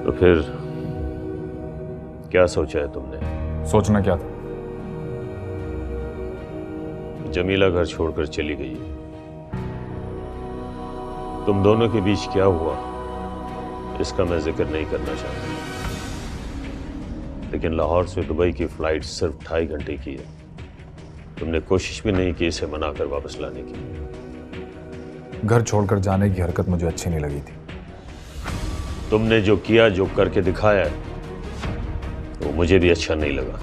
तो फिर क्या सोचा है तुमने? सोचना क्या था? जमीला घर छोड़कर चली गई है। तुम दोनों के बीच क्या हुआ इसका मैं जिक्र नहीं करना चाहता, लेकिन लाहौर से दुबई की फ्लाइट सिर्फ 2.5 घंटे की है। तुमने कोशिश भी नहीं की इसे मनाकर वापस लाने की। घर छोड़कर जाने की हरकत मुझे अच्छी नहीं लगी थी। तुमने जो किया, जो करके दिखाया है, वो मुझे भी अच्छा नहीं लगा,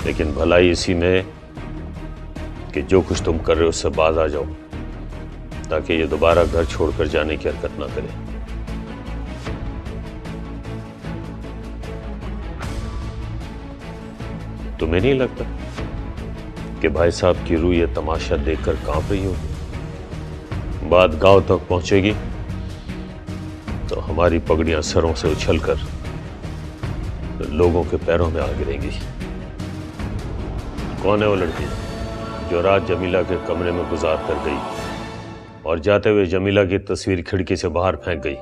लेकिन भलाई इसी में कि जो कुछ तुम कर रहे हो उससे बाज आ जाओ, ताकि ये दोबारा घर छोड़कर जाने की हरकत ना करे। तुम्हें नहीं लगता कि भाई साहब की रूह ये तमाशा देखकर कांप रही होगी? बात गांव तक पहुंचेगी तो हमारी पगड़ियां सरों से उछलकर लोगों के पैरों में आ गिरेंगी। कौन है वो लड़की जो रात जमीला के कमरे में गुजार कर गई और जाते हुए जमीला की तस्वीर खिड़की से बाहर फेंक गई?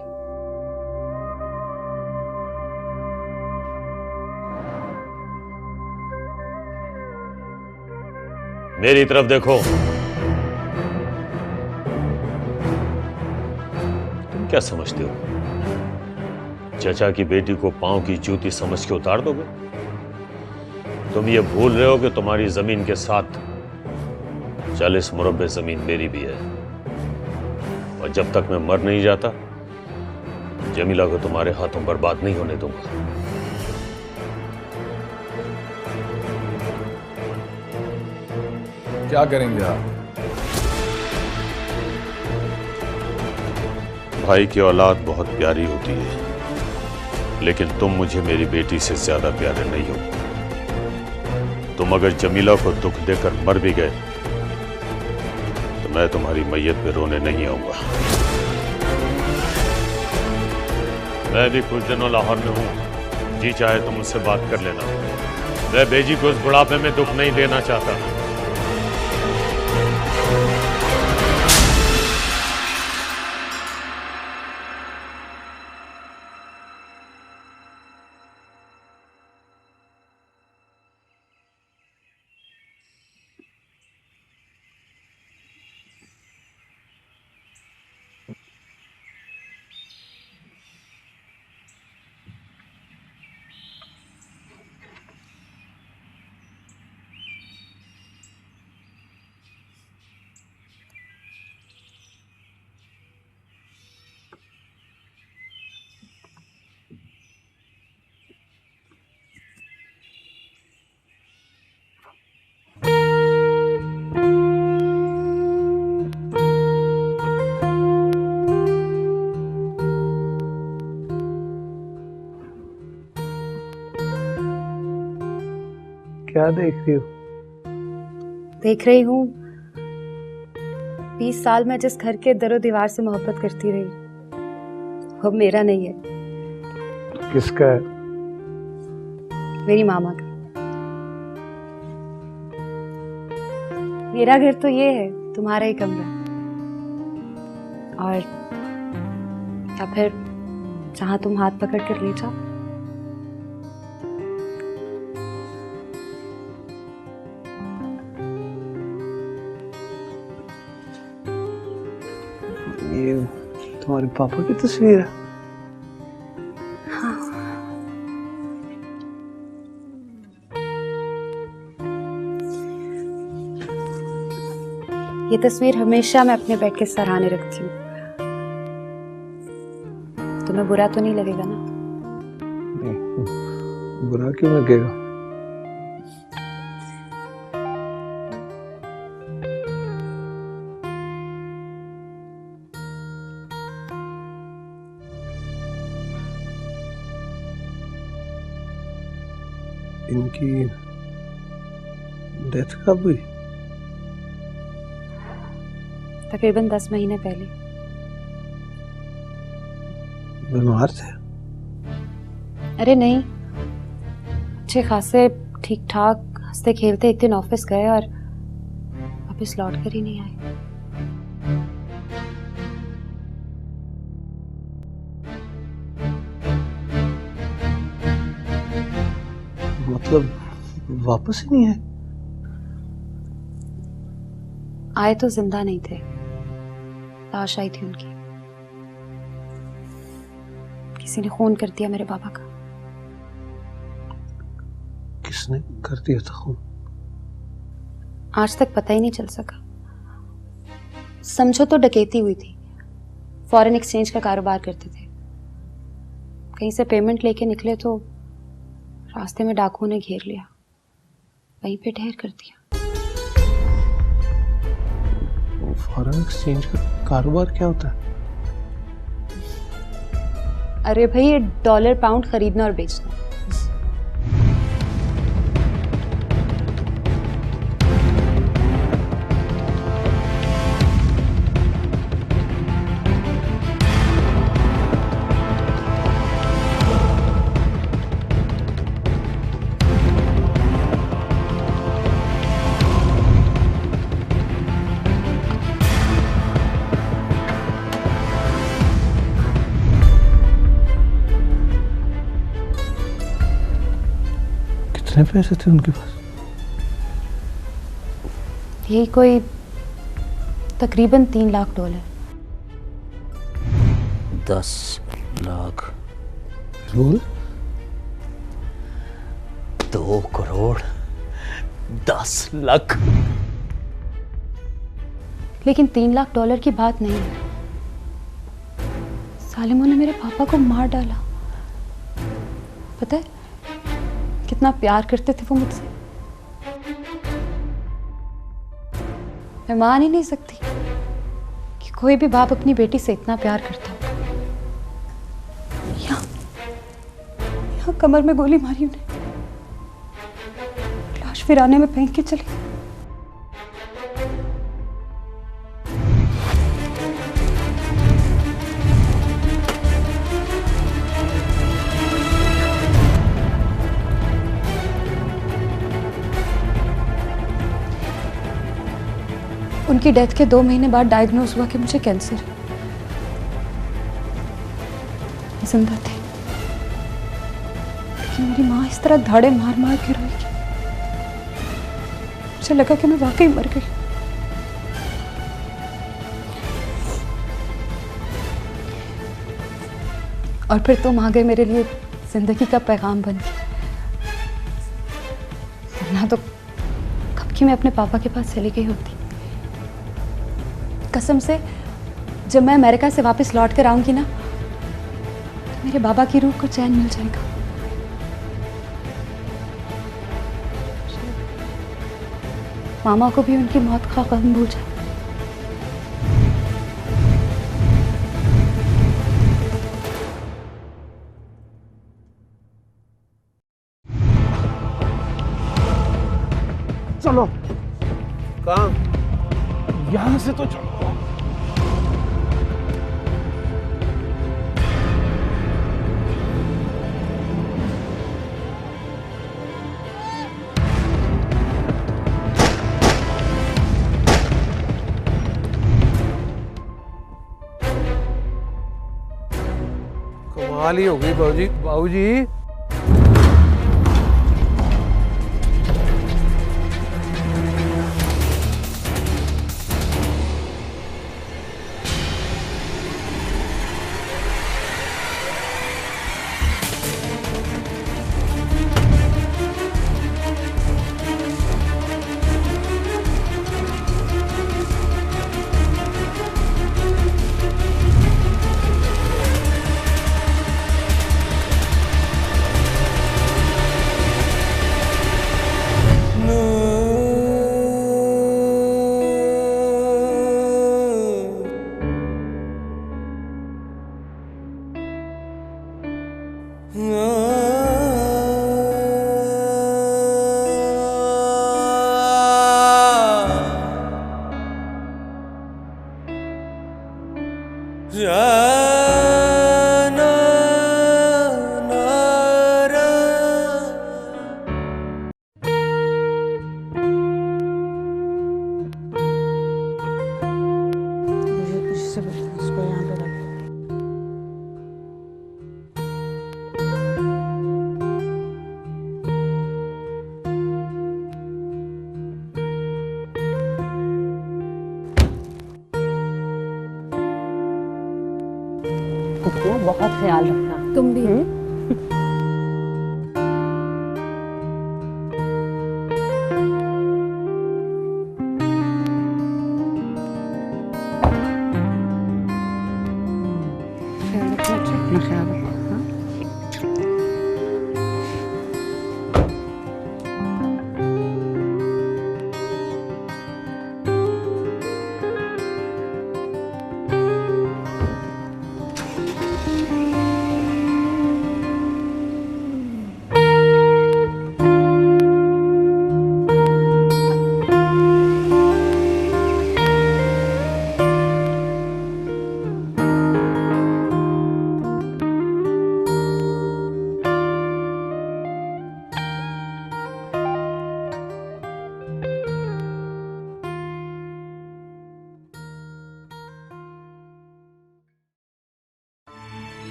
मेरी तरफ देखो। तुम क्या समझते हो? चचा की बेटी को पांव की जूती समझ के उतार दोगे? तुम ये भूल रहे हो कि तुम्हारी जमीन के साथ 40 मुरब्बे जमीन मेरी भी है, और जब तक मैं मर नहीं जाता जमीला को तुम्हारे हाथों बर्बाद नहीं होने दूंगा। क्या करेंगे आप? भाई की औलाद बहुत प्यारी होती है, लेकिन तुम मुझे मेरी बेटी से ज्यादा प्यारे नहीं हो। तुम अगर जमीला को दुख देकर मर भी गए तो मैं तुम्हारी मैयत पे रोने नहीं आऊंगा। मैं भी कुछ दिनों लाहौर में हूं, जी चाहे तुम मुझसे बात कर लेना। मैं बेजी को उस बुढ़ापे में दुख नहीं देना चाहता। क्या देख रही हो? देख रही हूँ 20 साल में जिस घर के दरो दीवार से मोहब्बत करती रही वो मेरा नहीं है। किसका है? मेरी मामा का। मेरा घर तो ये है, तुम्हारा ही कमरा, और या फिर जहां तुम हाथ पकड़ कर ले जाओ। ये तुम्हारे पापा की तस्वीर है? ये तस्वीर हमेशा मैं अपने बेड के सराहने रखती हूँ। तुम्हें बुरा तो नहीं लगेगा ना? नहीं, बुरा क्यों लगेगा? इनकी डेथ कब हुई? तकरीबन 10 महीने पहले। बीमार थे? अरे नहीं, अच्छे खासे ठीक ठाक हंसते खेलते एक दिन ऑफिस गए और वापस लौट कर ही नहीं आए। मतलब वापस ही नहीं है? आए तो जिंदा नहीं थे, लाश आई थी उनकी। किसी ने खून कर दिया मेरे पापा का। किसने कर दिया था खून? आज तक पता ही नहीं चल सका। समझो तो डकैती हुई थी। फॉरेन एक्सचेंज का कारोबार करते थे। कहीं से पेमेंट लेके निकले तो रास्ते में डाकुओं ने घेर लिया, वहीं पे ढेर कर दिया। फॉरेन एक्सचेंज का कारोबार क्या होता है? अरे भाई, ये डॉलर पाउंड खरीदना और बेचना। कितने पैसे थे उनके पास? यही कोई तकरीबन 3 लाख डॉलर। 10 लाख। बोल। 2 करोड़ 10 लाख। लेकिन 3 लाख डॉलर की बात नहीं है। सालिमों ने मेरे पापा को मार डाला। पता है कितना प्यार करते थे वो मुझसे। मैं मान ही नहीं सकती कि कोई भी बाप अपनी बेटी से इतना प्यार करता हो। यहाँ कमर में गोली मारी उन्हें, लाश फिराने में फेंक के चली गई। उनकी डेथ के 2 महीने बाद डायग्नोज हुआ कि मुझे कैंसर है। जिंदा थी, लेकिन मेरी माँ इस तरह धाड़े मार मार के रोई कि मुझे लगा कि मैं वाकई मर गई। और फिर तुम आ गए मेरे लिए जिंदगी का पैगाम बन के। वरना तो कब की मैं अपने पापा के पास चली गई होती। कसम से, जब मैं अमेरिका से वापस लौट कर आऊंगी ना, तो मेरे बाबा की रूह को चैन मिल जाएगा। मामा को भी उनकी मौत का गम भूल जाए। चलो। कहाँ? यहाँ से तो चलो। कमाल ही हो गई बाबूजी। बाबूजी, इसको यहाँ पे रख। ख्याल रखना। तुम भी। अपना ख्याल रखना।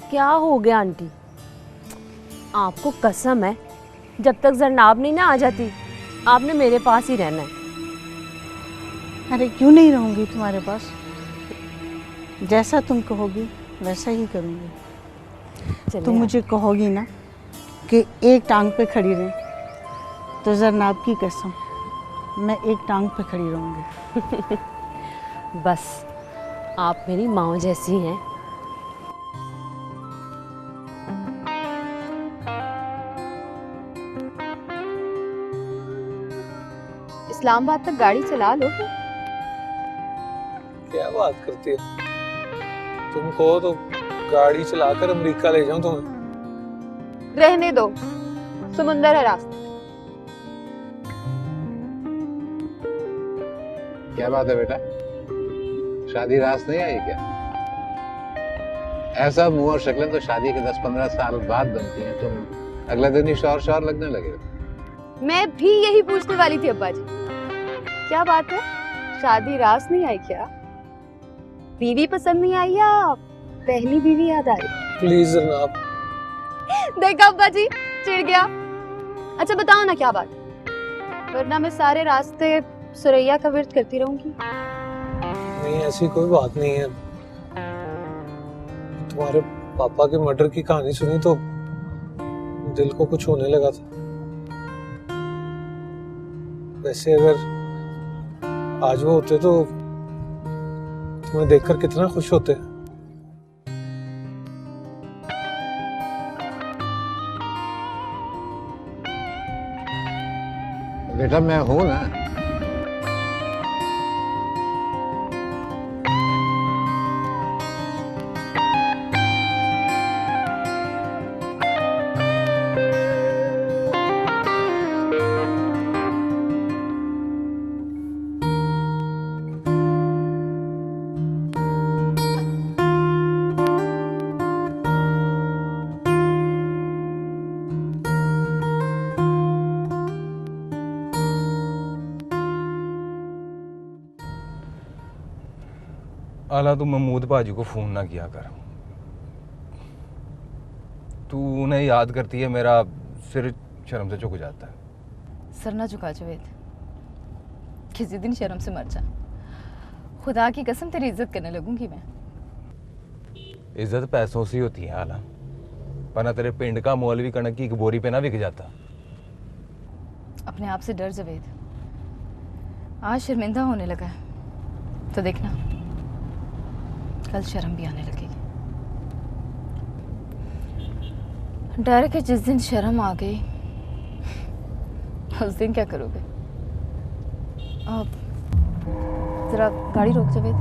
क्या हो गया आंटी? आपको कसम है, जब तक जरनाब नहीं ना आ जाती आपने मेरे पास ही रहना है। अरे क्यों नहीं रहूंगी तुम्हारे पास? जैसा तुम कहोगी वैसा ही करूंगी। चलिए तुम मुझे कहोगी ना कि एक टांग पे खड़ी रहे, तो जरनाब की कसम मैं एक टांग पे खड़ी रहूंगी। बस आप मेरी माँ जैसी हैं। इस्लामाबाद तक गाड़ी चला लो। क्या बात करती है? तुम कहो तो गाड़ी चलाकर अमेरिका ले जाऊं तुम्हें। रहने दो, समुंदर है रास्ते। क्या बात है बेटा, शादी रास नहीं आई क्या? ऐसा मुंह और शक्लें तो शादी के 10-15 साल बाद बनती हैं। तुम अगले दिन ही शौर शौर लगने लगे। मैं भी यही पूछने वाली थी अब्बा जी। क्या बात है, शादी रास नहीं आई क्या? बीवी पसंद नहीं आई या पहली बीवी याद आ रही? प्लीज जनाब। देखा अब्बा जी, चिढ़ गया। अच्छा बताओ ना क्या बात, वरना मैं सारे रास्ते सुरैया का विर्द करती रहूंगी। नहीं, ऐसी कोई बात नहीं है। तुम्हारे पापा के मर्डर की कहानी सुनी तो दिल को कुछ होने लगा था। वैसे अगर आज वो होते तो तुम्हें देखकर कितना खुश होते। बेटा मैं हूं ना। आला तू महमूद भाजी को फ़ोन ना किया कर। तू उन्हें याद करती है, मेरा सिर शर्म से झुक जाता है। सर ना झुका जावेद, किसी दिन शर्म से मर जा। खुदा की कसम तेरी इज्जत करने लगूंगी मैं। इज्जत पैसों से ही होती है आला, वरना तेरे पिंड का मौलवी कणक की एक बोरी पे ना बिक जाता। अपने आप से डर जावेद, आज शर्मिंदा होने लगा है तो देखना कल शर्म भी आने लगेगी। डर के जिस दिन शर्म आ गई उस दिन क्या करोगे? अब जरा गाड़ी रोक जावेद।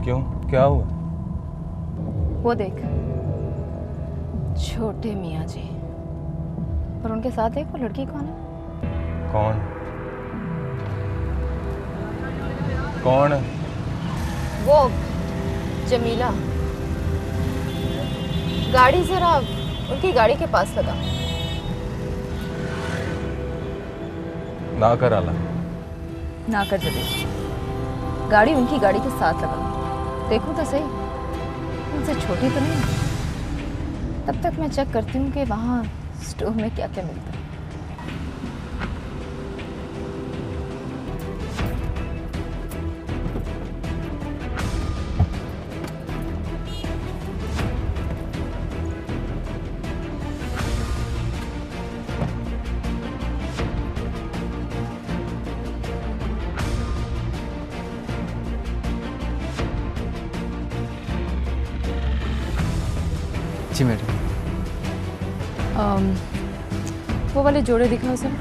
क्यों, क्या हुआ? वो देख, छोटे मियाँ जी, और उनके साथ एक वो लड़की कौन है? कौन कौन? वो जमीला। गाड़ी जरा उनकी गाड़ी के पास लगा। ना कर आला। ना कर जबे, गाड़ी उनकी गाड़ी के साथ लगा। देखो तो सही, उनसे छोटी तो नहीं। तब तक मैं चेक करती हूँ कि वहाँ स्टोर में क्या क्या मिलता है। जी मैडम। वो वाले जोड़े दिखाओ सर।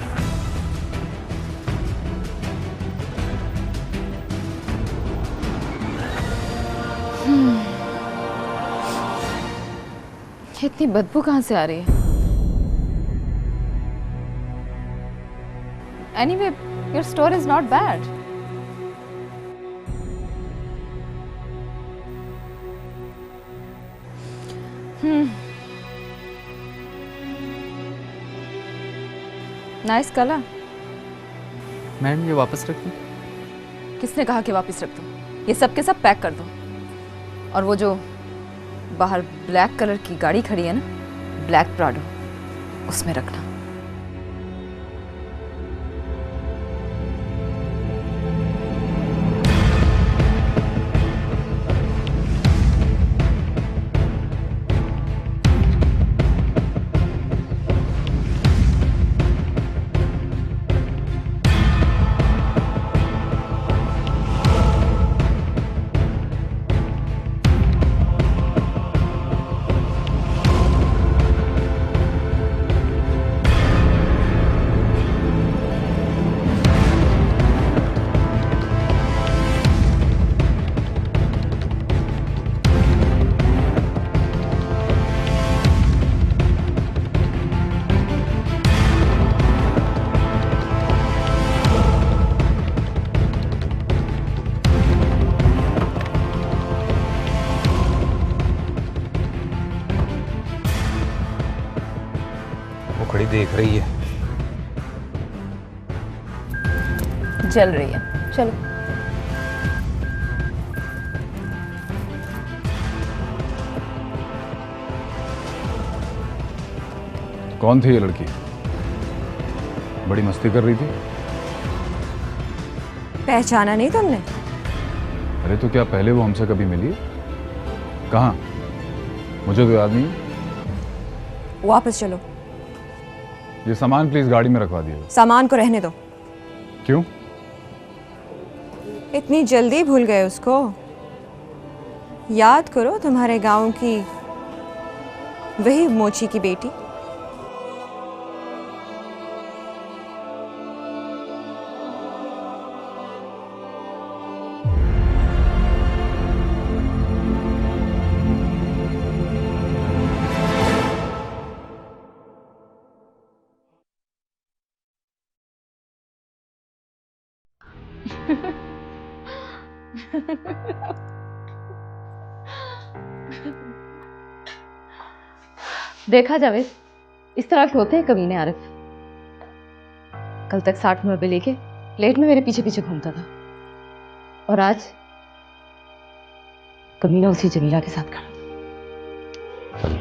इतनी बदबू कहाँ से आ रही है? Anyway, your store is not bad. Nice color. Madam ये वापस रख दूं? किसने कहा कि वापस रख दो? ये सब के सब पैक कर दो। और वो जो बाहर ब्लैक कलर की गाड़ी खड़ी है ना, ब्लैक प्राडो, उसमें रखना। खड़ी देख रही है। जल रही है। चलो। कौन थी ये लड़की? बड़ी मस्ती कर रही थी। पहचाना नहीं तुमने? अरे तो क्या पहले वो हमसे कभी मिली? कहाँ? मुझे तो याद नहीं। वापस चलो। ये सामान प्लीज गाड़ी में रखवा दिएगा। सामान को रहने दो। क्यों? इतनी जल्दी भूल गए उसको? याद करो तुम्हारे गांव की वही मोची की बेटी। देखा जावेद, इस तरह के होते हैं कमीने आरिफ। कल तक 60 मुरब्बे लेके प्लेट में मेरे पीछे पीछे घूमता था, और आज कमीना उसी जमीला के साथ खड़ा।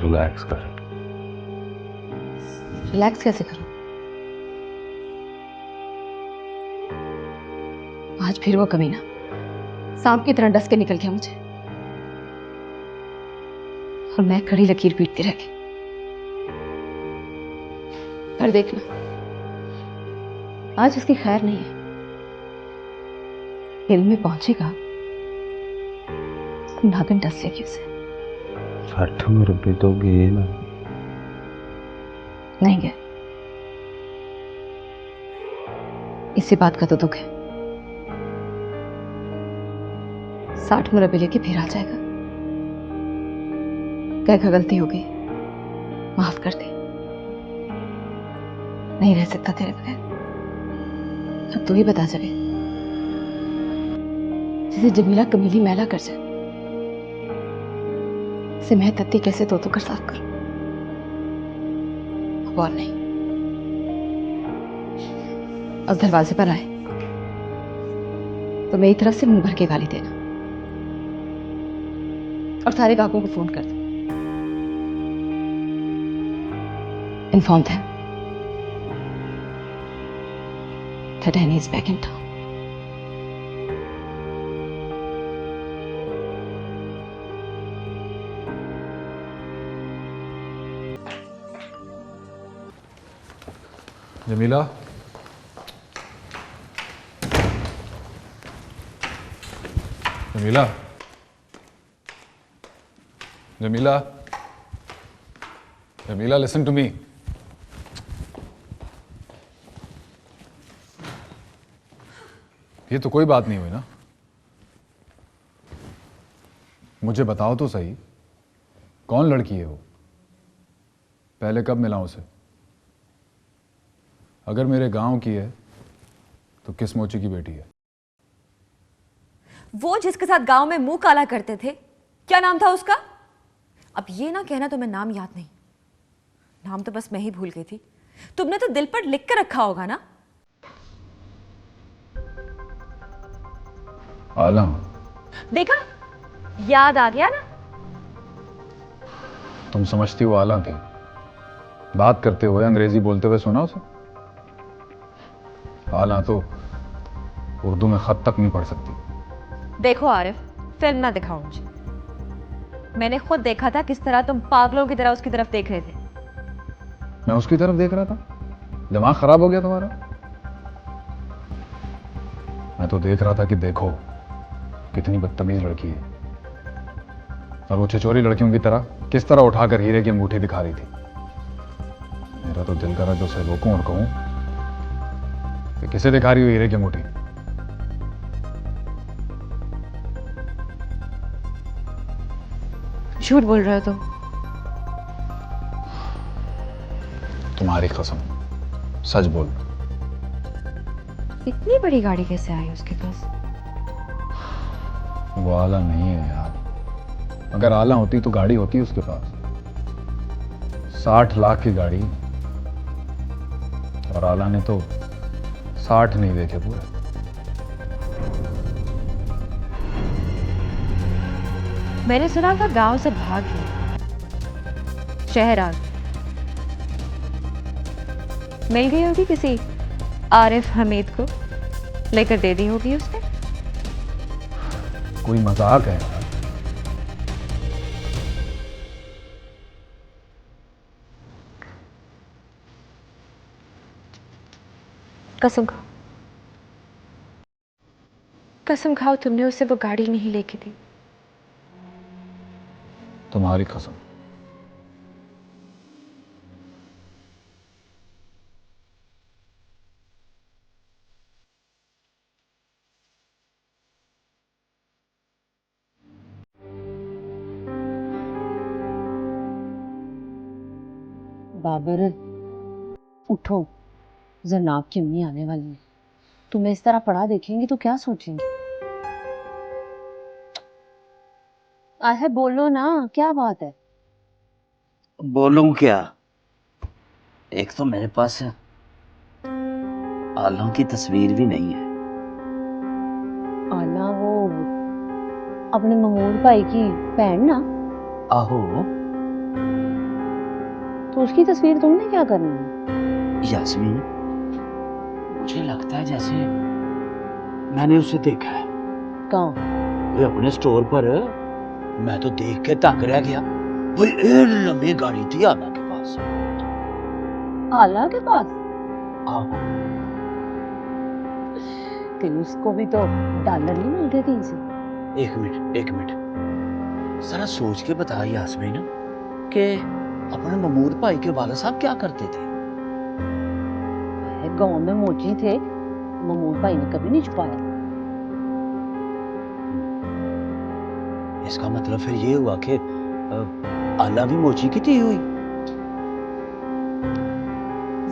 रिलैक्स कर। रिलैक्स कैसे करूं? आज फिर वो कमीना सांप की तरह डस के निकल गया मुझे, और मैं खड़ी लकीर पीटती रह गई। पर देखना, आज उसकी खैर नहीं है। दिल में पहुंचेगा तो नागिन डस लेगी उसे। 60 मुरब्बे तो गए ना? नहीं गए। इसी बात का तो दुख है। 60 मुरब्बे लेके फिर आ जाएगा। कह गलती हो गई, माफ कर दे, नहीं रह सकता तेरे बगैर। अब तू ही बता सके, जिसे जमीला कमीली मैला कर जाए, से मैं तत्ती कैसे तो कर साफ करूं? अब और नहीं। अब दरवाजे पर आए तो मेरी तरफ से मुंह भर के गाली देना, और सारे गाहकों को फोन कर दो। इन्फॉर्म है that Annie is back in town. Jamila, Jamila, Jamila, Jamila, listen to me. ये तो कोई बात नहीं हुई ना। मुझे बताओ तो सही, कौन लड़की है वो? पहले कब मिला उसे? अगर मेरे गांव की है तो किस मोची की बेटी है? वो जिसके साथ गांव में मुंह काला करते थे, क्या नाम था उसका? अब ये ना कहना तुम्हें नाम याद नहीं। नाम तो बस मैं ही भूल गई थी। तुमने तो दिल पर लिख कर रखा होगा ना। आलम। देखा, याद आ गया ना। तुम समझती हो आला थी? बात करते हुए अंग्रेजी बोलते हुए सुना उसे? आला तो उर्दू में खत तक नहीं पढ़ सकती। देखो आरिफ, फिल्म ना दिखाओ मुझे। मैंने खुद देखा था किस तरह तुम पागलों की तरह उसकी तरफ देख रहे थे। मैं उसकी तरफ देख रहा था? दिमाग खराब हो गया तुम्हारा? मैं तो देख रहा था कि देखो कितनी बदतमीज लड़की है, और वो छिछोरी लड़कियों की तरह किस तरह उठाकर हीरे की अंगूठी दिखा रही थी। मेरा तो दिल करा कि उसे रोकूं और कहूं कि किसे दिखा रही हो हीरे की अंगूठी? झूठ बोल रहे हो तुम। तुम्हारी कसम, सच बोल। इतनी बड़ी गाड़ी कैसे आई उसके पास? वो आला नहीं है यार। अगर आला होती तो गाड़ी होती उसके पास। 60 लाख की गाड़ी, और आला ने तो 60 नहीं देखे पूरे। मैंने सुना था गांव से भाग गई, शहर आ गई। मिल गई होगी किसी आरिफ हमीद को, लेकर दे दी होगी उसने। कोई मजाक है यार? कसम खाओ, कसम खाओ तुमने उसे वो गाड़ी नहीं लेके दी। तुम्हारी कसम। बाबर, उठो, जरनाब की अम्मी आने वाली है। तुम्हें इस तरह पढ़ा देखेंगी तो क्या सोचेंगी? आहे बोलो ना, क्या बात है? बोलूं क्या? एक तो मेरे पास आला की तस्वीर भी नहीं है। आला वो अपने महमूद भाई की बहन ना? आहो। तो उसकी तस्वीर तुमने क्या करनी है? यास्मीन, मुझे लगता है जैसे मैंने उसे देखा है। कहाँ? वो अपने स्टोर पर। मैं तो देख के तंग रह गया। वो एक लंबी गाड़ी थी आला के पास। आला के पास? आहो। कि उसको भी तो डॉलर नहीं मिलते थे इसे। एक मिनट जरा सोच के बता यास्मीन कि अपने महमूद भाई के वाला साहब क्या करते थे? गांव में मोची थे, महमूद भाई ने कभी नहीं छुपाया। इसका मतलब फिर ये हुआ कि आला भी मोची की थी हुई।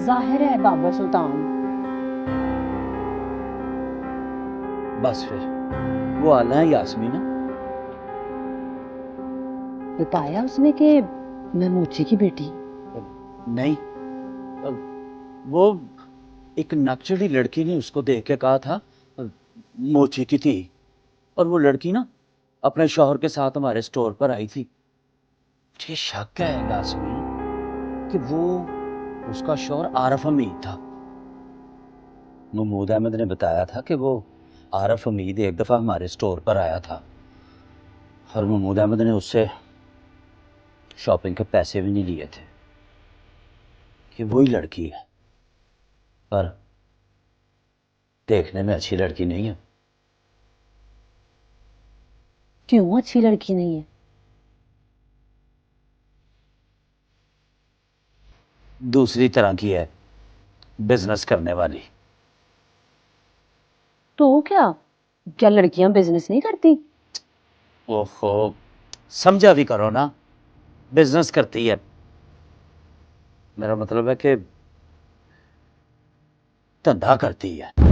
जाहिर है बाबर सुल्तान। बस फिर वो आला है यास्मीन। बताया उसने कि मैं मोची की बेटी? नहीं, वो एक नक्चड़ी लड़की ने उसको देख के कहा था मोची की थी, और वो लड़की ना अपने शौहर के साथ हमारे स्टोर पर आई थी। मुझे शक है यास्मीन कि वो उसका शौहर आरिफ हमीद था। महमूद अहमद ने बताया था कि वो आरिफ हमीद एक दफ़ा हमारे स्टोर पर आया था, और महमूद अहमद ने उससे शॉपिंग के पैसे भी नहीं लिए थे। कि वही लड़की है, पर देखने में अच्छी लड़की नहीं है। क्यों अच्छी लड़की नहीं है? दूसरी तरह की है, बिजनेस करने वाली। तो क्या क्या लड़कियां बिजनेस नहीं करती? ओहो, समझा भी करो ना, बिजनेस करती है। मेरा मतलब है कि धंधा करती है।